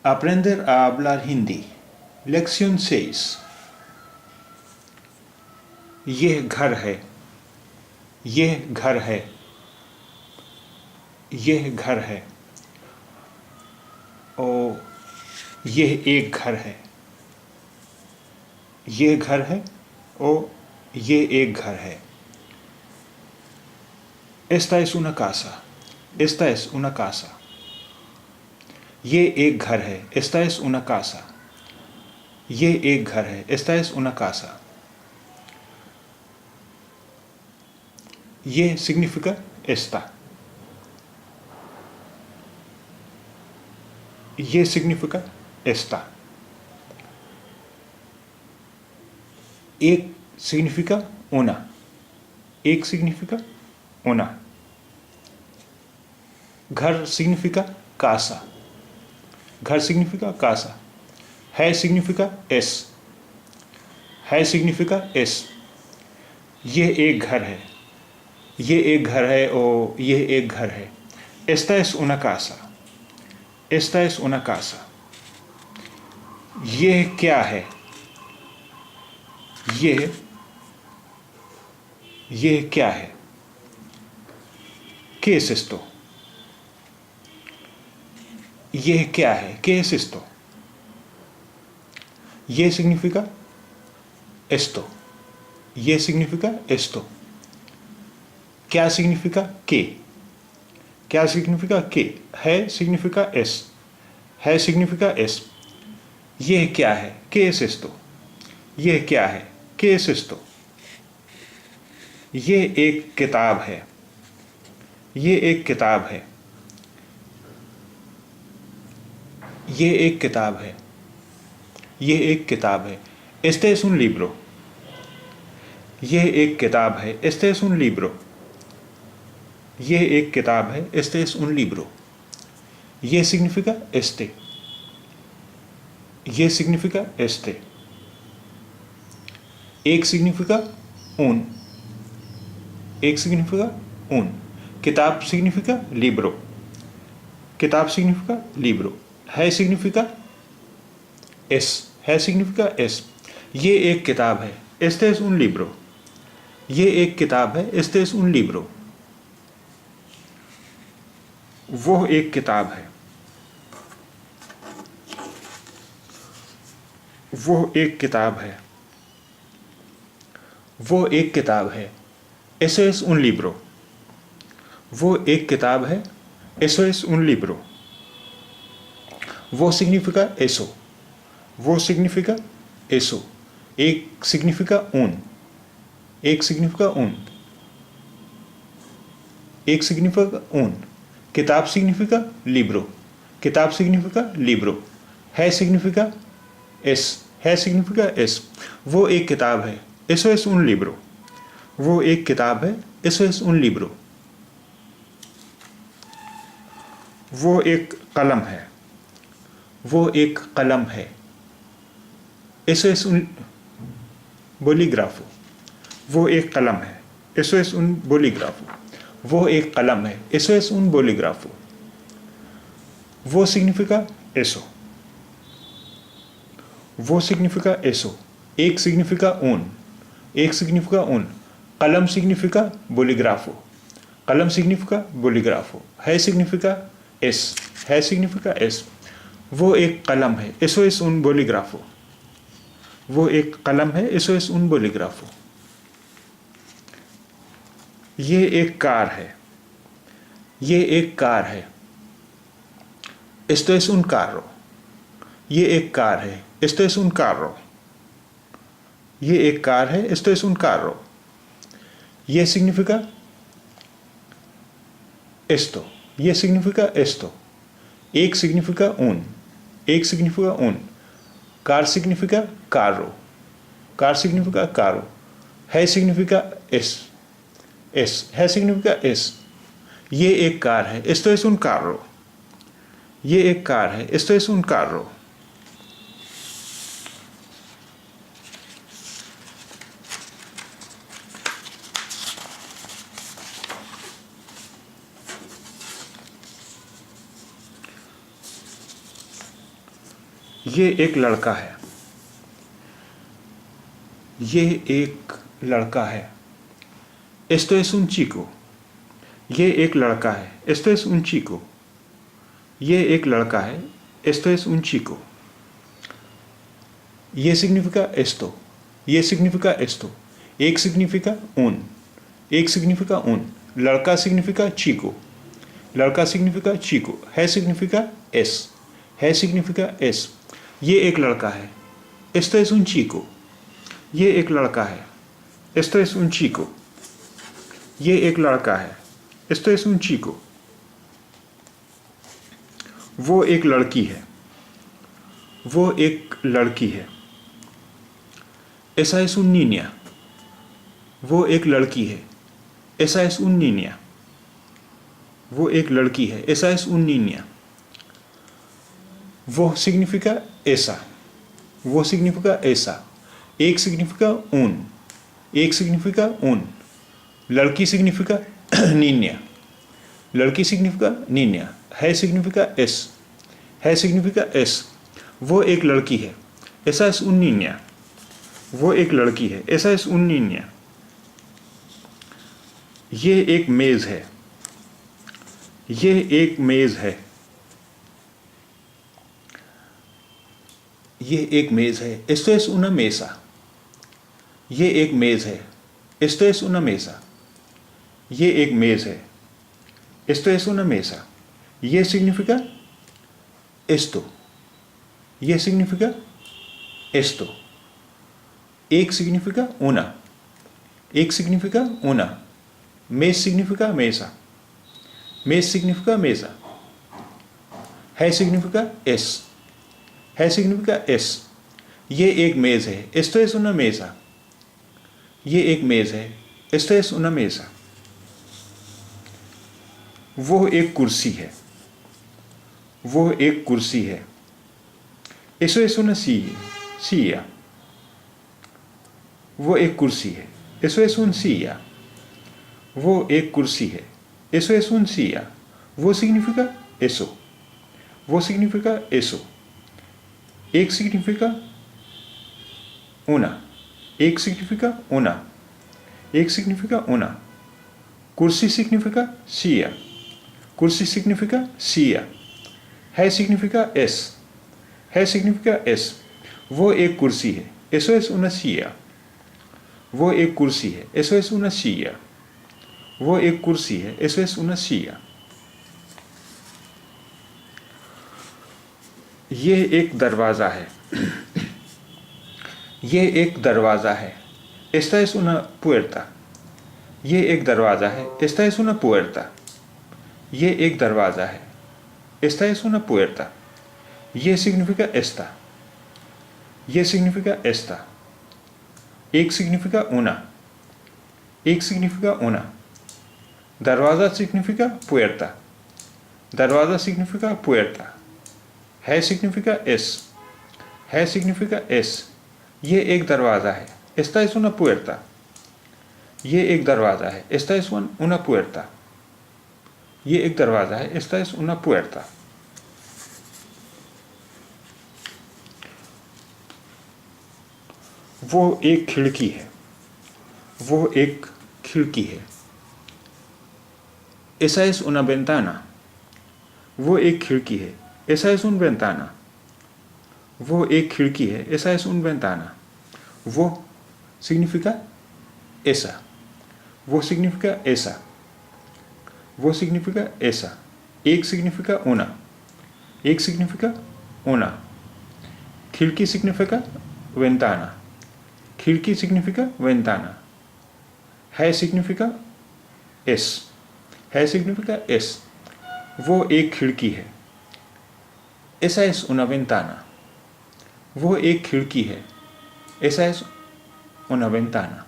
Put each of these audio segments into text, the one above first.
Aprender a hablar hindi. Lección 6. यह घर है. यह घर है. यह घर है. और यह एक घर है. यह घर है और यह एक घर है. Esta es una casa. Esta es una casa. ये एक घर है. Esta es una casa. ये एक घर है. Esta es una casa. ये significa esta. ये significa esta. एक significa una. एक significa una. घर significa casa. घर significa casa. है significa es. है significa es. ये एक घर है. ये एक घर है और ये एक घर है. Esta es una casa. Esta es una casa. ये क्या है? ये क्या है? ¿Qué es esto? ये क्या है? ¿Qué es esto? ये significa esto. ये significa esto. क्या significa qué? क्या significa qué? है significa es. है significa es. ये क्या है? ¿Qué es esto? ये क्या है? ¿Qué es esto? ये एक किताब है. ये एक किताब है. ये एक किताब है. ये एक किताब है. Este es un libro. ये एक किताब है. Este es un libro. ये एक किताब है. Este es un libro. ये significa este. ये significa este. एक significa un. एक significa un. किताब significa libro. किताब significa libro. है significa es. है significa es. ये एक किताब है. Este es un libro. ये एक किताब है. Este es un libro. वो एक किताब है. वो एक किताब है. वो एक किताब है. Eso es un libro. वो एक किताब है. Eso es un libro. वो significa eso. वो significa eso. एक significa un. एक significa un. एक significa un. किताब significa libro. किताब significa libro. है significa es. है significa es. वो एक किताब है. Eso es un libro. वो एक किताब है. Eso es un libro. वो एक कलम है. वो एक कलम है. Eso es un bolígrafo. वो एक कलम है. Eso es un bolígrafo. वो एक कलम है. Eso es un bolígrafo. वो significa eso. वो significa eso. एक significa un. एक significa un. कलम significa bolígrafo. कलम significa bolígrafo. है significa es. है significa es. वो एक कलम है. Eso es un bolígrafo. वो एक कलम है. Eso es un bolígrafo. ये एक कार है. ये एक कार है. Esto es un carro. ये एक कार है. Esto es un carro. ये एक कार है. Esto es un carro. ये significa esto. ये significa esto. एक significa un. एक significa un. Car significa carro. Car significa carro. है significa es. Es. है significa es. ये एक कार है. Esto es un carro. ये एक कार है. Esto es un carro. ये एक लड़का है। ये एक लड़का है। Esto es un chico. ये एक लड़का है। Esto es un chico. ये एक लड़का है। Esto es un chico. ये significa esto. ये significa esto. एक significa un. एक significa un. लड़का significa chico. लड़का significa chico. है significa es. है significa es. ये एक लड़का है। Esto es un chico. ये एक लड़का है। Esto es un chico. ये एक लड़का है। Esto es un chico. वो एक लड़की है। वो एक लड़की है। Esa es un niña. वो एक लड़की है। Esa es un niña. वो एक लड़की है। Esa es un niña. वो significa esa. वो significa esa. एक significa un. एक significa un. लड़की significa niña. लड़की significa niña. है significa es. है significa es. वो एक लड़की है। Esa es un niña. वो एक लड़की है। Esa es un niña. ये एक मेज है। ये एक मेज है। ये एक मेज है। Esto es una mesa. ये एक मेज है। Esto es una mesa. ये एक मेज है। Esto es una mesa. ये significa esto. ये significa esto. एक significa una. एक significa una. Mes significa mesa. Mes significa mesa. है significa es. है significa es. ये एक मेज है। Esto es una mesa. ये एक मेज है। Esto es una mesa. वो एक कुर्सी है। वो एक कुर्सी है। Eso es una silla. वो एक कुर्सी है। Eso es un silla. वो एक कुर्सी है। Eso es un silla. वो significa eso. वो significa eso. एक significa una. एक significa una. एक significa una. कुर्सी significa silla. कुर्सी significa silla. है significa es. है significa es. वो एक कुर्सी है। Eso es una silla. वो एक कुर्सी है। Eso es una silla. वो एक कुर्सी है। Eso es una silla. ये एक दरवाज़ा है। ये एक दरवाज़ा है। Esta es una puerta. ये एक दरवाज़ा है। Esta es una puerta. ये एक दरवाज़ा है। Esta es una puerta. ये significa esta. ये significa esta. एक significa una. एक significa una. दरवाज़ा significa puerta. दरवाज़ा significa puerta. है significa es. है significa es. ये एक दरवाज़ा है। Esta es una puerta. ये एक दरवाज़ा है। Esta es una puerta. ये एक दरवाज़ा है। Esta es una puerta. वो एक खिड़की है। वो एक खिड़की है। Esa es una ventana. वो एक खिड़की है। Esa es una ventana. वो एक खिड़की है। Esa es una ventana. वो significa esa. वो significa esa. वो significa esa. एक significa una. एक significa una. खिड़की significa ventana. खिड़की significa ventana. है significa es. है significa es. वो एक खिड़की है। Esa es una ventana. वो एक खिड़की है। Esa es una ventana.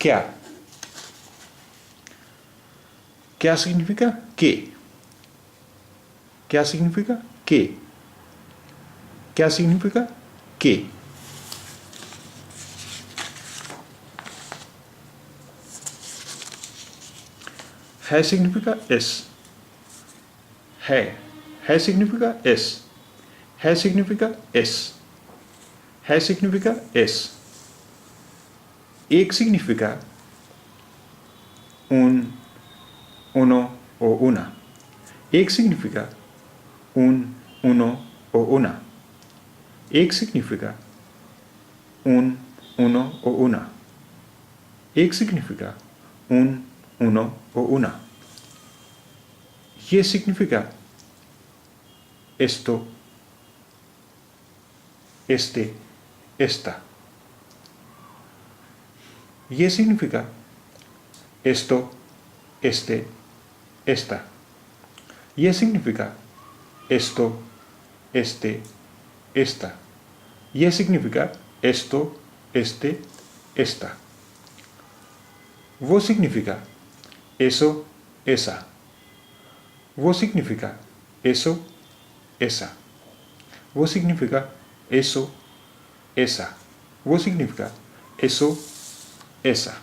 क्या? क्या significa que? क्या significa que? क्या significa que? है significa es. है है significa es. है significa es. है significa es. एक significa un, uno o una. एक significa un, uno o una. एक significa un, uno o una. एक significa un, uno o una. ये significa esto, este, esta. ये significa esto, este, esta. ये significa esto, este, esta. ये significa esto, este, esta. वो significa eso, esa. वो significa eso, esa. वो significa eso, esa. वो significa eso, esa.